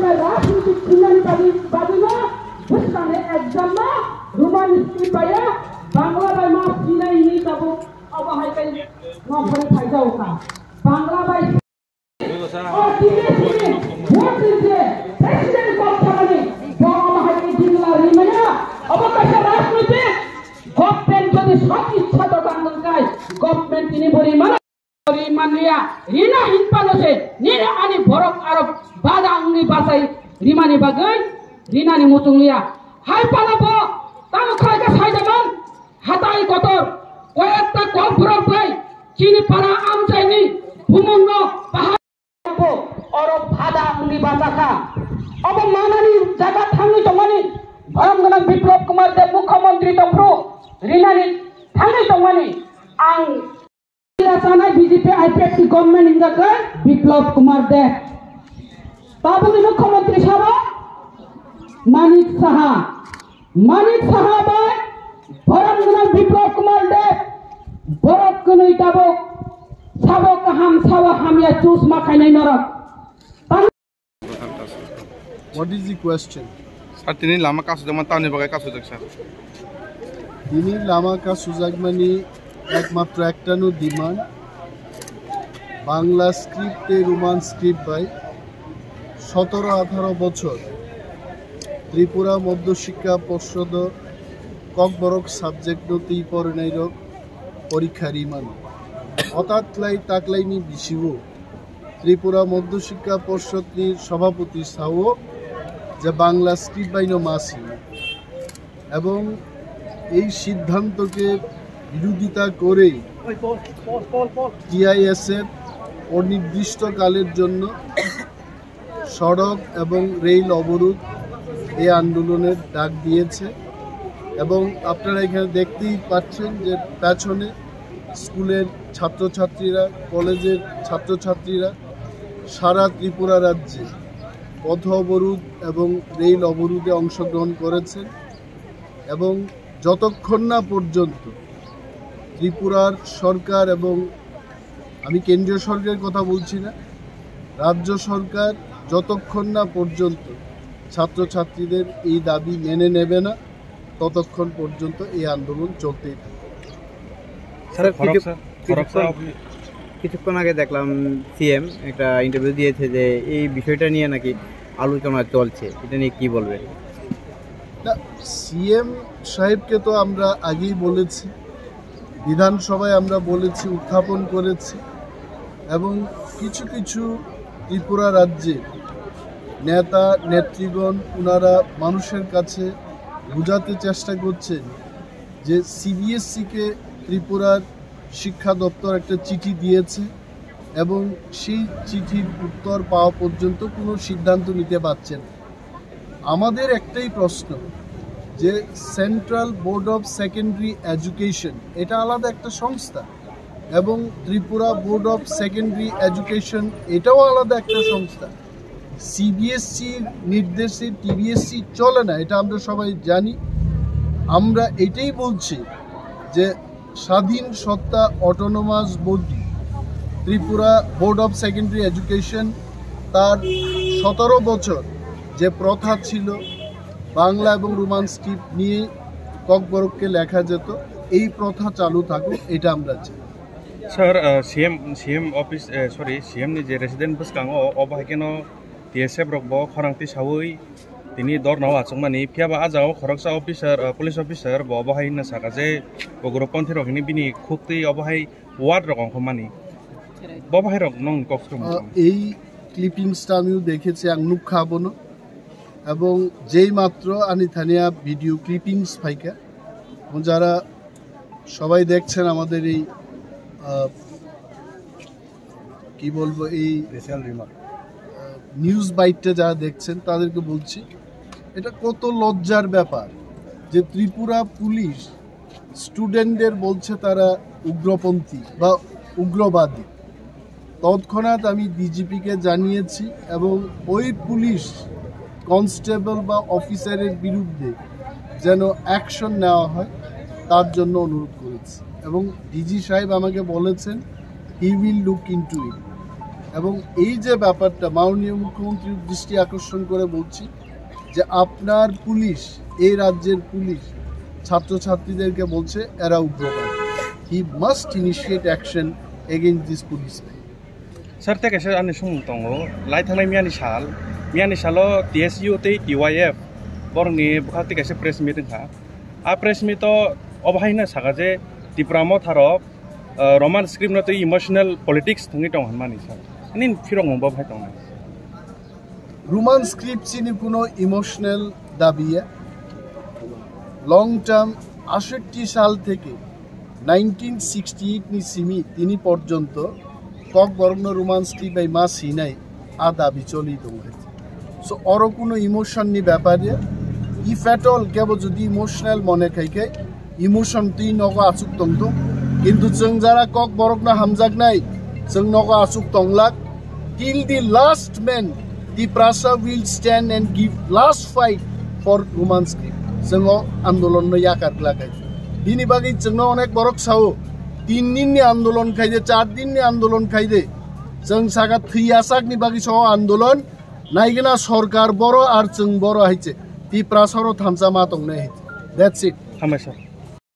में राजनीतिक चिन्हबाजी में बुझने एकदम रुमान स्क्रिप्ट पाया बांग्ला बाई माफ चिन्ह नहीं तब अब है कहीं वहाँ पर फायदा होगा बांग्ला बाई और टीवी वोट दीजिए प्रेसिडेंट को चलाने वो अब है कि जिला रिमना अब कैसे राजनीति गवर्नमेंट जो सब इच्छा तो कांगल का government ini beri mana beri mania rina hinpano se nira ani borok arab badang ni basai rimani bagai rina ni mutung lia hai pala bo tamu khai ka sai daman hatai kotor koyakta kol borok bai chini para am jaini bumungno pahar bo arab badang ni basaka abo manani jaga thangi tongani bharanganang biplop kumar de mukhyamantri tongpro rina ni thangi tongani ang sana BJP IPAC government in the girl Biplop Kumar Dev Tabuni Mukhyamantri Sabha Manik Saha by Bharanganang Biplop Kumar Dev Borok Kunui Tabok Sabok Ham Sawa Ham ya choose Makanai Norak. What is the question? Sir, tini lama ka sujag man tani bagai ka sujag sir. Tini lama ka sujag mani একমাত্র একটানো demand Bangla স্ক্রিপ্টে Roman script by 17-18 বছর ত্রিপুরা মধ্যশিক্ষা পর্ষদ Kokborok subject নতি পরিণাইরক পরীক্ষা রিমান অতাতলাই তাকলাইনি বিশিব ত্রিপুরা মধ্যশিক্ষা পর্ষদের সভাপতি Sao যে বাংলা স্ক্রিপ্ট বাইনো মাসি এবং এই সিদ্ধান্তকে বিরোধিতা করে টিআইএসএফ অনির্দিষ্টকালের জন্য সড়ক এবং রেল অবরোধ এই আন্দোলনের ডাক দিয়েছে এবং আপনারা এখানে দেখতেই পাচ্ছেন যে পেছনে স্কুলের ছাত্রছাত্রীরা কলেজের ছাত্রছাত্রীরা সারা ত্রিপুরা রাজ্যে পথ অবরোধ এবং রেল অবরোধে অংশগ্রহণ করেছেন এবং যতক্ষণ না পর্যন্ত ত্রিপুরার সরকার এবং আমি কেন্দ্রীয় সরকারের কথা বলছি না রাজ্য সরকার যতক্ষণ না পর্যন্ত ছাত্রছাত্রীদের এই দাবি মেনে নেবে না ততক্ষণ পর্যন্ত এই আন্দোলন চলতেই থাকবে। কিছুক্ষণ আগে দেখলাম সিএম একটা ইন্টারভিউ দিয়েছে যে এই বিষয়টা নিয়ে নাকি আলোচনা চলছে, এটা নিয়ে কি বলবেন? না, সিএম সাহেবকে তো আমরা আগেই বলেছি, বিধানসভায় আমরা বলেছি, উত্থাপন করেছি এবং কিছু কিছু ত্রিপুরা রাজ্যের নেতা নেত্রীগণ ওনারা মানুষের কাছে বোঝাতে চেষ্টা করছেন যে সিবিএসসিকে ত্রিপুরার শিক্ষা দপ্তর একটা চিঠি দিয়েছে এবং সেই চিঠির উত্তর পাওয়া পর্যন্ত কোনো সিদ্ধান্ত নিতে পারছেন। আমাদের একটাই প্রশ্ন যে central board of secondary education এটা আলাদা একটা সংস্থা এবং Tripura board of secondary education এটাও আলাদা একটা সংস্থা। সিবিএসসির নির্দেশে টিবিএসসি চলে না, এটা আমরা সবাই জানি। আমরা এটাই বলছি যে স্বাধীন সত্তা autonomous body Tripura board of secondary education তার 17 বছর যে প্রথা ছিল বাংলা এবং রোমান স্ক্রিপ্ট নিয়ে ককবরককে লেখা যেত, এই প্রথা চালু থাকুক, এটা আমরা চাই। Sir, CM office CM ni je resident boskango obahikeno TSF rokbo khorangti sawui tini dornaw achungmani phiaba ajao khoroksa officer police officer bo obahai na saka je bogoroponthi rokni bini khukti obahai ward rokong khomani bobahai rok nong kokstrom এই ক্লিপিংসটা আমিও দেখেছি আংনুক খাবনো এবং যেই মাত্র আনি Tania video clippings ফাইকা যারা সবাই দেখছেন আমাদের এই কি বলবো এই নিউজ বাইটটা যারা দেখছেন তাদেরকে বলছি এটা কত লজ্জার ব্যাপার যে ত্রিপুরা পুলিশ স্টুডেন্টদের বলছে তারা উগ্রপন্থী বা উগ্রবাদী। তৎক্ষণাৎ আমি ডিজিপিকে জানিয়েছি এবং ওই পুলিশ কনস্টেবল বা অফিসারের বিরুদ্ধে যেন অ্যাকশন নেওয়া হয় তার জন্য অনুরোধ করেছি এবং ডিজি সাহেব আমাকে বলেছেন হি উইল লুক ইনটু ইট। এবং এই যে ব্যাপারটা মাননীয় মুখ্যমন্ত্রীর দৃষ্টি আকর্ষণ করে বলছি যে আপনার পুলিশ, এই রাজ্যের পুলিশ ছাত্রছাত্রীদেরকে বলছে এরা উগ্রবাদী। He must initiate action against this policeman. Sir, take a shot on the Shung Tongo, Light Hanai Miani Shalo, TSU, TYF, Borni, Bukatik as a press meeting. A press meeting of Haina Sagaze, the Pramotaro, Roman script not emotional politics, Tongitong and money, sir. And in Firong Bob Hatong. Roman script চিনি কোনো emotional দাবিয়ে long term ৬৮ সাল থেকে 1968 নি সিমি তিনি পর্যন্ত cock বর্ণ Roman script by মা সিনাই আ দাবি চলি দৌড়ে সো অর কোনো ইমোশন নি ব্যাপারে ই ফ্যাটল কেবল যদি ইমোশনাল মনে খাইকে ইমোশন তুই নগ আচুক তংতো কিন্তু जों যারা কক বরকনা হামজাক নাই जों নগ আচুক তংলাক till the last man the Prasa will stand and give last fight for Roman script. जोङो आन्दोलन no yakar lagai. Bini bagi जोंनो अनेक बरक साओ 3 दिन नि आन्दोलन खाइदे 4 दिन नि आन्दोलन खाइदे जों सागा थैयासाक नि bagi साओ आन्दोलन नाइगना सरकार बरो आर जों बरो हाइचे ति प्रासारो थामसा मा दंने। That's it. Hamasha.